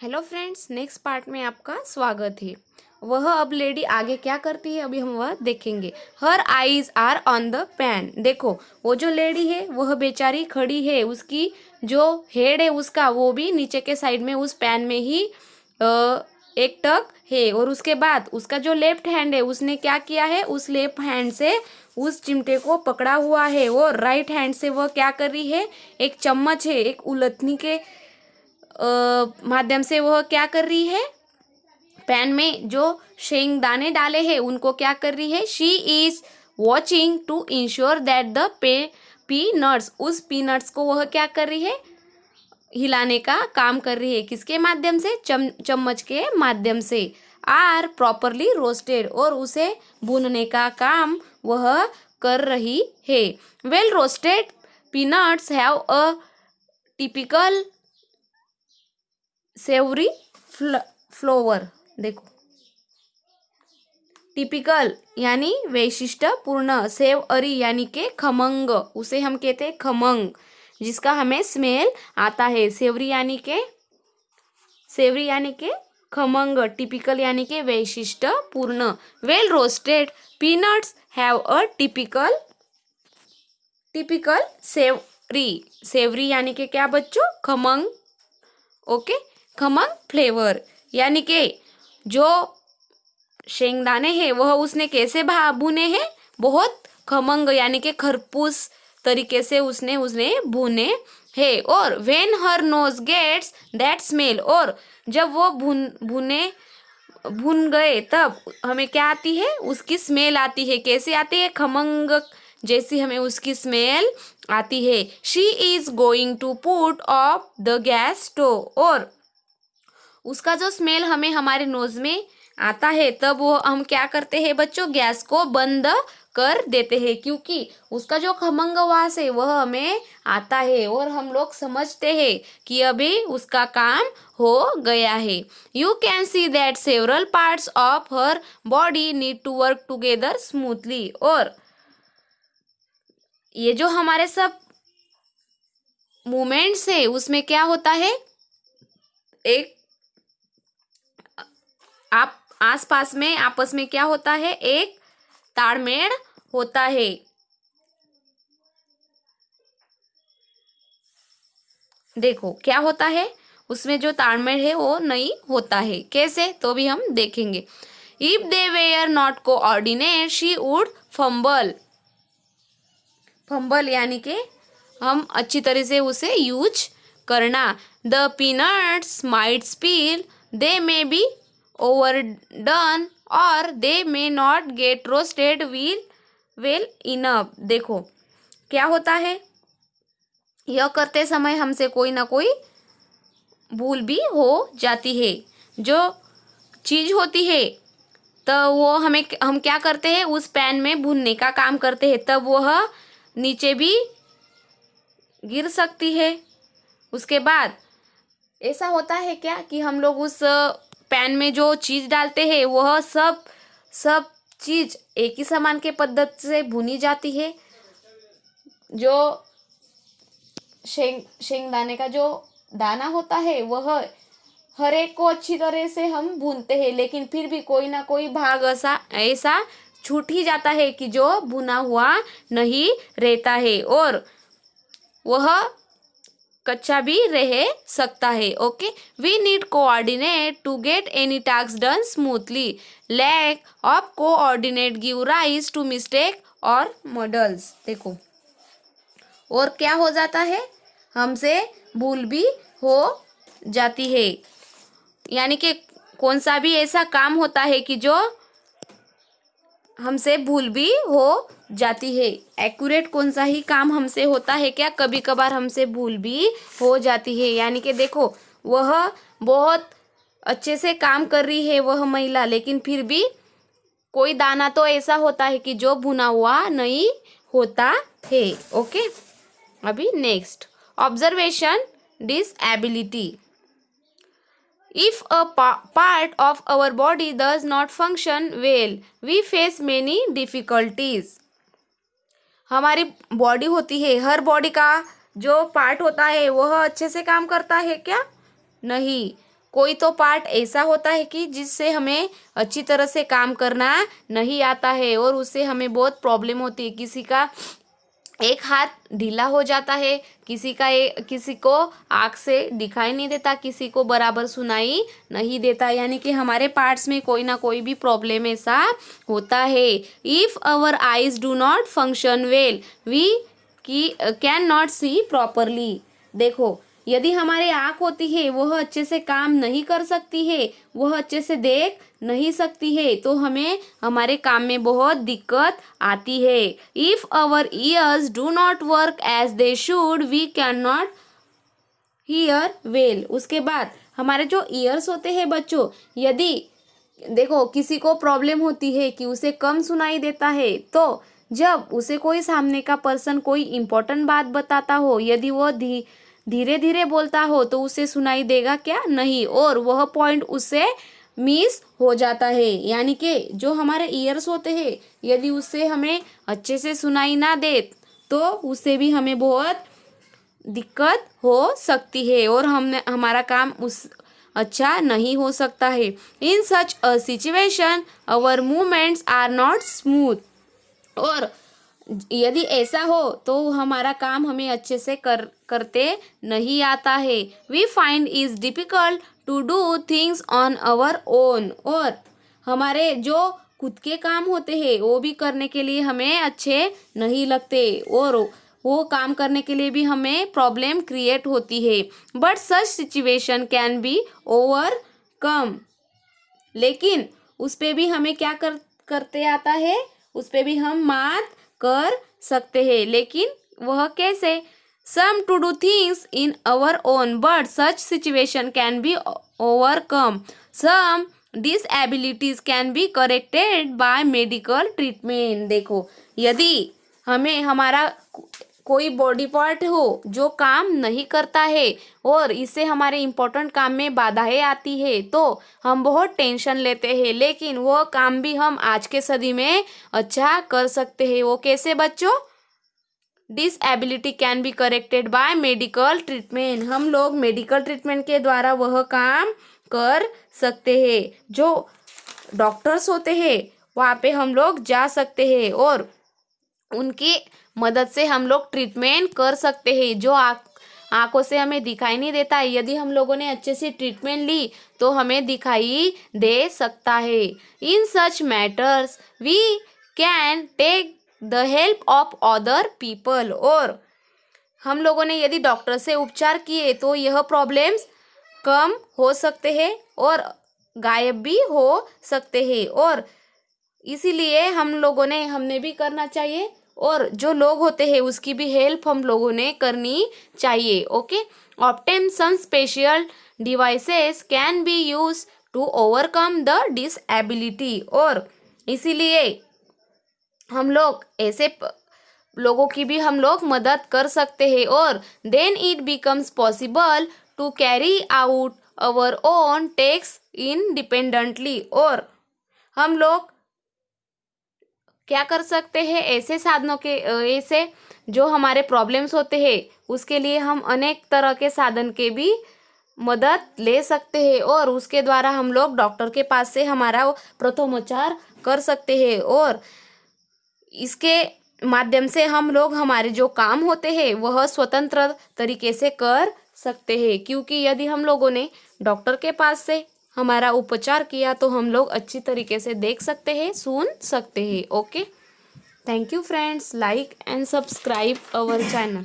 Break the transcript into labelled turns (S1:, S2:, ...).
S1: Hello friends, next part में आपका स्वागत है। वह अब लेडी आगे क्या करती है अभी हम वह देखेंगे। Her eyes are on the pan. देखो वो जो लेडी है वह बेचारी खड़ी है, उसकी जो हेड है उसका वो भी नीचे के साइड में उस पैन में ही एक टक है। और उसके बाद उसका जो लेफ्ट हैंड है उसने क्या किया है, उस लेफ्ट हैंड से उस चिमटे को पकड़ा हुआ है और राइट हैंड से वह क्या कर रही है, एक चम्मच है, एक उलथनी के माध्यम से वह क्या कर रही है, पैन में जो शेंगदाने डाले हैं उनको क्या कर रही है, she is watching to ensure that the peanuts, उस पीनट्स को वह क्या कर रही है, हिलाने का काम कर रही है। किसके माध्यम से, चम्मच के माध्यम से। आर प्रॉपरली रोस्टेड, और उसे भूनने का काम वह कर रही है। Well roasted peanuts have a typical savoury flavour. देखो टिपिकल यानी वैशिष्ट्यपूर्ण, सेवरी यानी के खमंग, उसे हम कहते हैं खमंग, जिसका हमें स्मेल आता है। सेवरी यानी के खमंग, टिपिकल यानी के वैशिष्ट्यपूर्ण। Well roasted peanuts have a typical savoury यानी के क्या बच्चों, खमंग। ओके, खमंग फ्लेवर यानी के जो शेंगदाने हैं वह उसने कैसे भुने हैं, बहुत खमंग यानी के खरपूस तरीके से उसने भुने हैं। और when her nose gets that smell, और जब वो भुन गए तब हमें क्या आती है, उसकी स्मेल आती है। कैसे आती है, खमंग जैसी हमें उसकी स्मेल आती है। She is going to put off the gas stove, और उसका जो स्मेल हमें हमारे नोज में आता है तब वो हम क्या करते हैं बच्चों, गैस को बंद कर देते हैं, क्योंकि उसका जो खमंग वास है वह हमें आता है और हम लोग समझते हैं कि अभी उसका काम हो गया है। You can see that several parts of her body need to work together smoothly, और ये जो हमारे सब मूवमेंट्स है उसमें क्या होता है, एक आप आसपास में आपस में क्या होता है, एक ताड़मेल होता है। देखो क्या होता है, उसमें जो ताड़मेल है वो नहीं होता है। कैसे, तो भी हम देखेंगे। If they were not coordinate she would fumble. Fumble यानी कि हम अच्छी तरह से उसे यूज करना। The peanuts might spill, they may be overdone, और they may not get roasted well enough. देखो क्या होता है, यह करते समय हमसे कोई ना कोई भूल भी हो जाती है। जो चीज होती है तो वो हम क्या करते हैं, उस पैन में भूनने का काम करते हैं, तब वह नीचे भी गिर सकती है। उसके बाद ऐसा होता है क्या कि हम लोग उस पैन में जो चीज डालते हैं वह सब चीज एक ही समान के पद्धति से भुनी जाती है। जो शेंगदाने का जो दाना होता है वह हर एक को अच्छी तरह से हम भूनते हैं, लेकिन फिर भी कोई ना कोई भाग ऐसा छूट ही जाता है कि जो भुना हुआ नहीं रहता है और वह कच्चा भी रह सकता है। Okay, we need coordinate to get any task done smoothly. Lack of coordinate give rise to mistake और मॉडल्स। देखो और क्या हो जाता है, हमसे भूल भी हो जाती है। यानी कि कौन सा भी ऐसा काम होता है कि जो हमसे भूल भी हो जाती है। एक्यूरेट कौन सा ही काम हमसे होता है क्या, कभी कभार हमसे भूल भी हो जाती है। यानी कि देखो वह बहुत अच्छे से काम कर रही है वह महिला, लेकिन फिर भी कोई दाना तो ऐसा होता है कि जो भुना हुआ नहीं होता है। ओके, अभी next observation disability. If a part of our body does not function well, we face many difficulties. हमारी बॉडी होती है, हर बॉडी का जो पार्ट होता है वह अच्छे से काम करता है क्या, नहीं। कोई तो पार्ट ऐसा होता है कि जिससे हमें अच्छी तरह से काम करना नहीं आता है और उससे हमें बहुत प्रॉब्लम होती है। किसी का एक हाथ ढीला हो जाता है, किसी को आँख से दिखाई नहीं देता, किसी को बराबर सुनाई नहीं देता, यानी कि हमारे पार्ट्स में कोई ना कोई भी प्रॉब्लम ऐसा होता है। If our eyes do not function well we can not see properly. देखो, यदि हमारे आँख होती है वह अच्छे से काम नहीं कर सकती है, वह अच्छे से देख नहीं सकती है, तो हमें हमारे काम में बहुत दिक्कत आती है। If our ears do not work as they should we can not hear well. उसके बाद हमारे जो ईयर्स होते हैं बच्चों, यदि देखो किसी को प्रॉब्लम होती है कि उसे कम सुनाई देता है, तो जब उसे कोई सामने का पर्सन कोई इम्पोर्टेंट बात बताता हो, यदि वो धीरे धीरे बोलता हो तो उसे सुनाई देगा क्या? नहीं, और वह पॉइंट उससे मिस हो जाता है। यानी कि जो हमारे ईयर्स होते हैं, यदि उससे हमें अच्छे से सुनाई ना दे तो उससे भी हमें बहुत दिक्कत हो सकती है और हमारा काम उस अच्छा नहीं हो सकता है। In such a situation our movements are not smooth. और यदि ऐसा हो तो हमारा काम हमें अच्छे से करते नहीं आता है। We find is difficult to do things on our own. और हमारे जो खुद के काम होते हैं वो भी करने के लिए हमें अच्छे नहीं लगते और वो काम करने के लिए भी हमें प्रॉब्लम क्रिएट होती है। But such situation can be overcome. लेकिन उस पे भी हमें क्या करते आता है, उस पे भी हम मात कर सकते हैं। लेकिन वह कैसे? Some to do things in our own but such situation can be overcome. Some disabilities can be corrected by medical treatment. देखो, यदि हमें हमारा कोई बॉडी पार्ट हो जो काम नहीं करता है और इससे हमारे इम्पोर्टेंट काम में बाधाएं आती है तो हम बहुत टेंशन लेते हैं, लेकिन वो काम भी हम आज के सदी में अच्छा कर सकते हैं। वो कैसे बच्चों? Disability can be corrected by medical treatment. हम लोग मेडिकल ट्रीटमेंट के द्वारा वह काम कर सकते हैं। जो डॉक्टर्स होते हैं वहाँ पे हम लोग जा सकते हैं और उनकी मदद से हम लोग ट्रीटमेंट कर सकते हैं। जो आँखों से हमें दिखाई नहीं देता है, यदि हम लोगों ने अच्छे से ट्रीटमेंट ली तो हमें दिखाई दे सकता है। In such matters we can take the help of other people. और हम लोगों ने यदि डॉक्टर से उपचार किए तो यह प्रॉब्लम्स कम हो सकते हैं और गायब भी हो सकते हैं। और इसीलिए हमने भी करना चाहिए और जो लोग होते हैं उसकी भी हेल्प हम लोगों ने करनी चाहिए। Okay, obtain some special devices can be use to overcome the disability. और इसीलिए हम लोग ऐसे लोगों की भी हम लोग मदद कर सकते हैं और then it becomes possible to carry out our own tasks independently. और हम लोग क्या कर सकते हैं? ऐसे साधनों के ऐसे जो हमारे प्रॉब्लम्स होते हैं उसके लिए हम अनेक तरह के साधन के भी मदद ले सकते हैं और उसके द्वारा हम लोग डॉक्टर के पास से हमारा प्रथमोपचार कर सकते हैं और इसके माध्यम से हम लोग हमारे जो काम होते हैं वह स्वतंत्र तरीके से कर सकते हैं। क्योंकि यदि हम लोगों ने डॉक्टर के पास से हमारा उपचार किया तो हम लोग अच्छी तरीके से देख सकते हैं, सुन सकते हैं। Okay, thank you friends, like and subscribe our channel.